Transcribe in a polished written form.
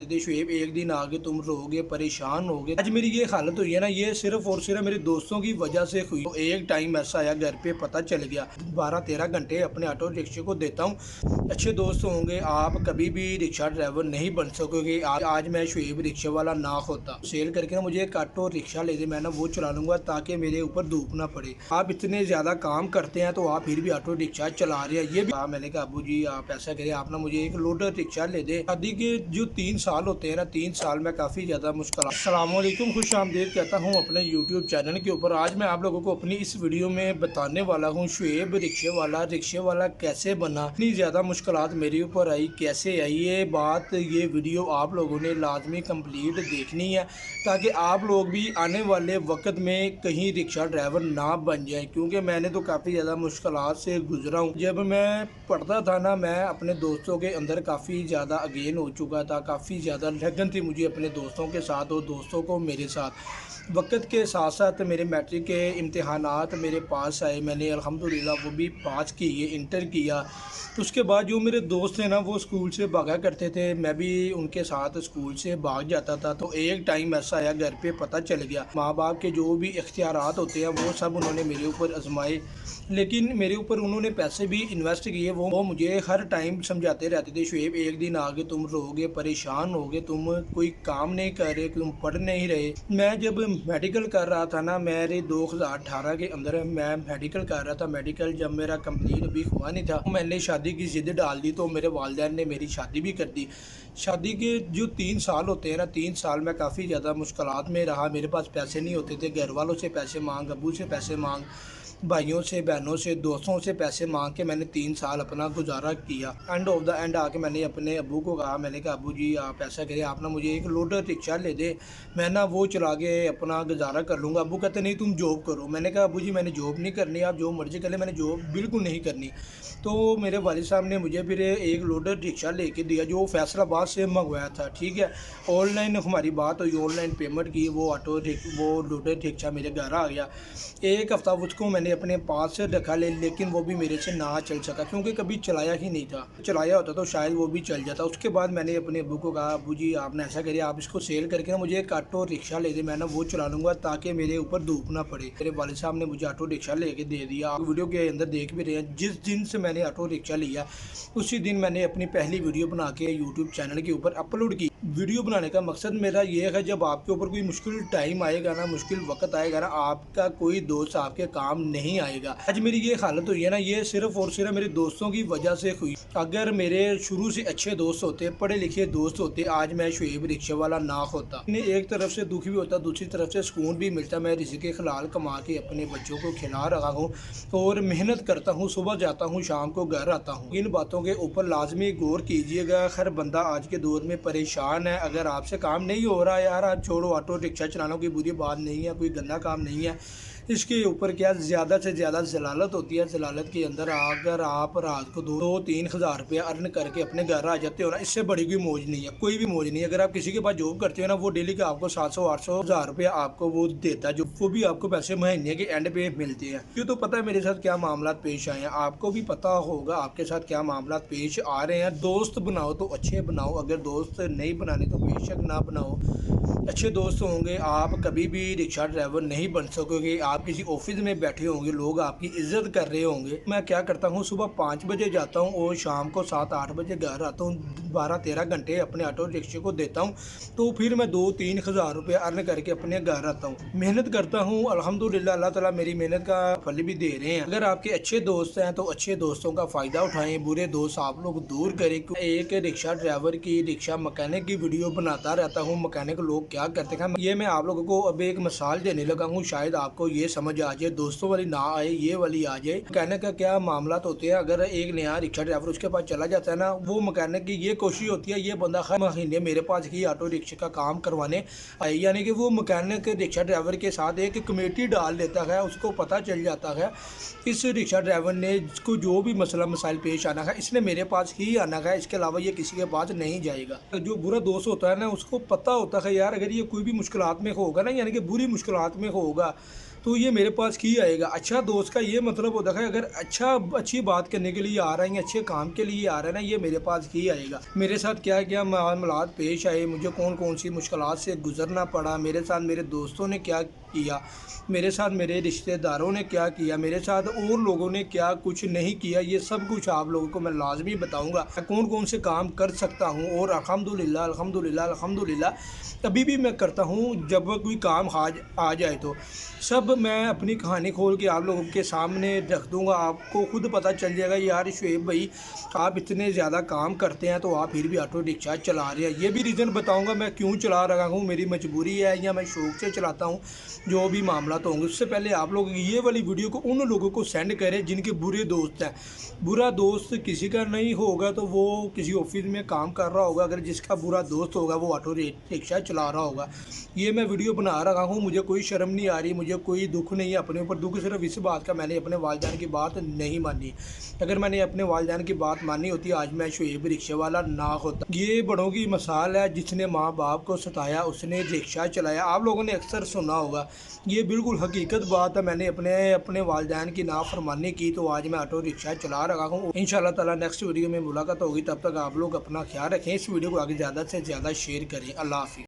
शुएब एक दिन आगे तुम रोगे परेशान होगे। आज मेरी ये हालत हुई है ना, ये सिर्फ और सिर्फ मेरे दोस्तों की वजह से हुई। तो एक टाइम ऐसा आया घर पे पता चल गया, 12-13 घंटे अपने ऑटो रिक्शे को देता हूँ। अच्छे दोस्त होंगे, आप कभी भी रिक्शा ड्राइवर नहीं बन सकोगे। आज मैं शुएब रिक्शे वाला ना होता, सेल करके ना मुझे एक ऑटो रिक्शा ले दे, मैं ना वो चला लूंगा ताकि मेरे ऊपर धूप ना पड़े। आप इतने ज्यादा काम करते हैं तो आप फिर भी ऑटो रिक्शा चला रहे हैं। ये भी मैंने कहा अबू जी आप ऐसा करिए, आप ना मुझे एक लोडर रिक्शा ले दे। शादी के जो 3 साल होते हैं ना, 3 साल में काफ़ी ज़्यादा मुश्किल। अस्सलामुअलैकुम, खुश आमदीद कहता हूँ अपने यूट्यूब चैनल के ऊपर। आज मैं आप लोगों को अपनी इस वीडियो में बताने वाला हूँ शुएब रिक्शे वाला कैसे बना। इतनी ज़्यादा मुश्किलात मेरे ऊपर आई, कैसे आई ये वीडियो आप लोगों ने लाजमी कंप्लीट देखनी है ताकि आप लोग भी आने वाले वक्त में कहीं रिक्शा ड्राइवर ना बन जाए। क्योंकि मैंने तो काफ़ी ज़्यादा मुश्किलात से गुजरा हूँ। जब मैं पढ़ता था ना, मैं अपने दोस्तों के अंदर काफ़ी ज़्यादा अगेन हो चुका था, काफ़ी ज़्यादा लगन थी मुझे अपने दोस्तों के साथ और दोस्तों को मेरे साथ। वक्त के साथ साथ मेरे मैट्रिक के इम्तहानात मेरे पास आए, मैंने अल्हम्दुलिल्लाह वो भी पास किए, इंटर किया। तो उसके बाद जो मेरे दोस्त थे ना, वो स्कूल से भागा करते थे, मैं भी उनके साथ स्कूल से भाग जाता था। तो एक टाइम ऐसा आया घर पे पता चल गया, माँ बाप के जो भी इख्तियारात होते हैं वो सब उन्होंने मेरे ऊपर आजमाए, लेकिन मेरे ऊपर उन्होंने पैसे भी इन्वेस्ट किए। वो मुझे हर टाइम समझाते रहते थे, शुएब एक दिन आगे तुम रोगे परेशान होगे, तुम कोई काम नहीं कर रहे, तुम पढ़ नहीं रहे। मैं जब मेडिकल कर रहा था ना, मेरे 2018 के अंदर मैं मेडिकल कर रहा था। मेडिकल जब मेरा कंप्लीट अभी हुआ नहीं था, मैंने शादी की जिद डाल दी, तो मेरे वालिदैन ने मेरी शादी भी कर दी। शादी के जो 3 साल होते हैं ना, 3 साल में काफ़ी ज़्यादा मुश्किलात में रहा। मेरे पास पैसे नहीं होते थे, घर वालों से पैसे मांग, अबू से पैसे मांग, भाइयों से, बहनों से, दोस्तों से पैसे मांग के मैंने 3 साल अपना गुजारा किया। एंड ऑफ द एंड आके मैंने अपने अबू को कहा, मैंने कहा अबू जी आप ऐसा करिए, आप ना मुझे एक लोडर रिक्शा ले दे, मैं ना वो चला के अपना गुजारा कर लूँगा। अबू कहते नहीं तुम जॉब करो। मैंने कहा अबू जी मैंने जॉब नहीं करनी, आप जो मर्जी कर ले, मैंने जॉब बिल्कुल नहीं करनी। तो मेरे वालिद साहब ने मुझे फिर एक लोडर रिक्शा लेके दिया जो फैसलाबाद से मंगवाया था। ठीक है, ऑनलाइन हमारी बात हुई, ऑनलाइन पेमेंट की, वो लोडर रिक्शा मेरे घर आ गया। एक हफ़्ता उसको मैंने अपने पास से रखा लेकिन वो भी मेरे से ना चल सका, क्योंकि कभी चलाया ही नहीं था। चलाया होता तो शायद वो भी चल जाता। उसके बाद मैंने अपने अबू को कहा अबू जी आपने ऐसा करिए, आप इसको सेल करके ना मुझे एक ऑटो रिक्शा ले दे, मैं ना वो चला लूँगा ताकि मेरे ऊपर धूप ना पड़े। मेरे वालिद साहब ने मुझे ऑटो रिक्शा लेके दे दिया। आप वीडियो के अंदर देख भी रहे हैं, जिस दिन से मैंने ऑटो रिक्शा लिया उसी दिन मैंने अपनी पहली वीडियो बना के यूट्यूब चैनल के ऊपर अपलोड की। वीडियो बनाने का मकसद मेरा ये है, जब आपके ऊपर कोई मुश्किल टाइम आएगा ना, मुश्किल वक्त आएगा ना, आपका कोई दोस्त आपके काम नहीं आएगा। आज मेरी ये हालत हुई है ना, ये सिर्फ और सिर्फ मेरे दोस्तों की वजह से हुई। अगर मेरे शुरू से अच्छे दोस्त होते, पढ़े लिखे दोस्त होते, आज मैं शुएब रिक्शे वाला ना होता। एक तरफ से दुखी भी होता, दूसरी तरफ से सुकून भी मिलता। मैं रिज़्क़ हलाल कमा के अपने बच्चों को खिला रहा हूँ और मेहनत करता हूँ, सुबह जाता हूँ शाम को घर आता हूँ। इन बातों के ऊपर लाजमी गौर कीजिएगा। हर बंदा आज के दौर में परेशान है। अगर आपसे काम नहीं हो रहा यार, आप छोड़ो, ऑटो रिक्शा चलाना कोई बुरी बात नहीं है, कोई गंदा काम नहीं है। इसके ऊपर क्या ज़्यादा से ज़्यादा जलालत होती है। जलालत के अंदर अगर आप रात को 2-3 हज़ार रुपया अर्न करके अपने घर आ जाते हो ना, इससे बड़ी कोई मौज नहीं है, कोई भी मौज नहीं है। अगर आप किसी के पास जॉब करते हो ना, वो डेली का आपको 700-800 हज़ार रुपया आपको वो देता है, जो वो भी आपको पैसे महीने के एंड पे मिलते हैं। क्यों, तो पता है मेरे साथ क्या मामला पेश आए हैं, आपको भी पता होगा आपके साथ क्या मामला पेश आ रहे हैं। दोस्त बनाओ तो अच्छे बनाओ, अगर दोस्त नहीं बनाने तो बेशक ना बनाओ। अच्छे दोस्त होंगे, आप कभी भी रिक्शा ड्राइवर नहीं बन सकोगे। आप किसी ऑफिस में बैठे होंगे, लोग आपकी इज्जत कर रहे होंगे। मैं क्या करता हूँ, सुबह 5 बजे जाता हूँ और शाम को 7-8 बजे घर आता हूँ। 12-13 घंटे अपने ऑटो रिक्शे को देता हूँ, तो फिर मैं 2-3 हज़ार रुपये अर्न करके अपने घर आता हूँ। मेहनत करता हूँ, अल्हम्दुलिल्लाह अल्लाह ताला मेरी मेहनत का फल भी दे रहे हैं। अगर आपके अच्छे दोस्त हैं तो अच्छे दोस्तों का फ़ायदा उठाएं, बुरे दोस्त आप लोग दूर करें। एक रिक्शा ड्राइवर की, रिक्शा मैकेनिक की वीडियो बनाता रहता हूँ, मैकेनिक लोग क्या करते हैं, ये मैं आप लोगों को अब एक मिसाल देने लगा हूँ, शायद आपको ये समझ आ जाए। दोस्तों वाली ना आए, ये वाली आ जाए। मैकेनिक का क्या मामला होते हैं, अगर एक नया रिक्शा ड्राइवर उसके पास चला जाता है ना, वो मैकेनिक की ये कोशिश होती है ये बंदा हर महीने मेरे पास ही ऑटो रिक्शे का काम करवाने आए। यानी कि वो मैकेनिक रिक्शा ड्राइवर के साथ एक कमेटी डाल देता है। उसको पता चल जाता है इस रिक्शा ड्राइवर ने, इसको जो भी मसला मसाइल पेश आना है, इसने मेरे पास ही आना है, इसके अलावा ये किसी के पास नहीं जाएगा। जो बुरा दोस्त होता है ना, उसको पता होता है यार, अगर ये कोई भी मुश्किलात में होगा ना, यानी कि बुरी मुश्किलात में होगा, तो ये मेरे पास की आएगा। अच्छा दोस्त का ये मतलब होता है, अगर अच्छी बात करने के लिए आ रहा है या अच्छे काम के लिए आ रहा है ना, ये मेरे पास ही आएगा। मेरे साथ क्या क्या मामलात पेश आए, मुझे कौन कौन सी मुश्किलात से गुजरना पड़ा, मेरे साथ मेरे दोस्तों ने क्या किया, मेरे साथ मेरे रिश्तेदारों ने क्या किया, मेरे साथ और लोगों ने क्या कुछ नहीं किया, ये सब कुछ आप लोगों को मैं लाजमी बताऊंगा। मैं कौन कौन से काम कर सकता हूँ और अल्हम्दुलिल्लाह अल्हम्दुलिल्लाह अल्हम्दुलिल्लाह अभी भी मैं करता हूँ। जब कोई काम आ जाए तो सब मैं अपनी कहानी खोल के आप लोगों के सामने रख दूंगा। आपको खुद पता चल जाएगा यार शुएब भाई आप इतने ज़्यादा काम करते हैं तो आप फिर भी ऑटो रिक्शा चला रहे हैं। ये भी रीज़न बताऊंगा मैं क्यों चला रहा हूँ, मेरी मजबूरी है या मैं शौक़ से चलाता हूँ। जो भी मामला तो होंगे, उससे पहले आप लोग ये वाली वीडियो को उन लोगों को सेंड करें जिनके बुरे दोस्त हैं। बुरा दोस्त किसी का नहीं होगा तो वो किसी ऑफिस में काम कर रहा होगा, अगर जिसका बुरा दोस्त होगा वो ऑटो रिक्शा चला रहा होगा। ये मैं वीडियो बना रहा हूँ, मुझे कोई शर्म नहीं आ रही, मुझे कोई दुख नहीं है अपने ऊपर। दुख सिर्फ इस बात का, मैंने अपने वालिदैन की बात नहीं मानी। अगर मैंने अपने वालिदैन की बात मानी होती आज मैं शुएब रिक्शे वाला ना होता। ये बड़ों की मिसाल है, जिसने माँ बाप को सताया उसने रिक्शा चलाया। आप लोगों ने अक्सर सुना होगा, ये बिल्कुल हकीकत बात है। मैंने अपने वालिदैन की नाफरमानी की तो आज मैं ऑटो रिक्शा चला रहा हूँ। इंशाल्लाह ताला नेक्स्ट वीडियो में मुलाकात होगी, तब तक आप लोग अपना ख्याल रखें। इस वीडियो को आगे ज़्यादा से ज़्यादा शेयर करें। अल्लाह हाफिज़।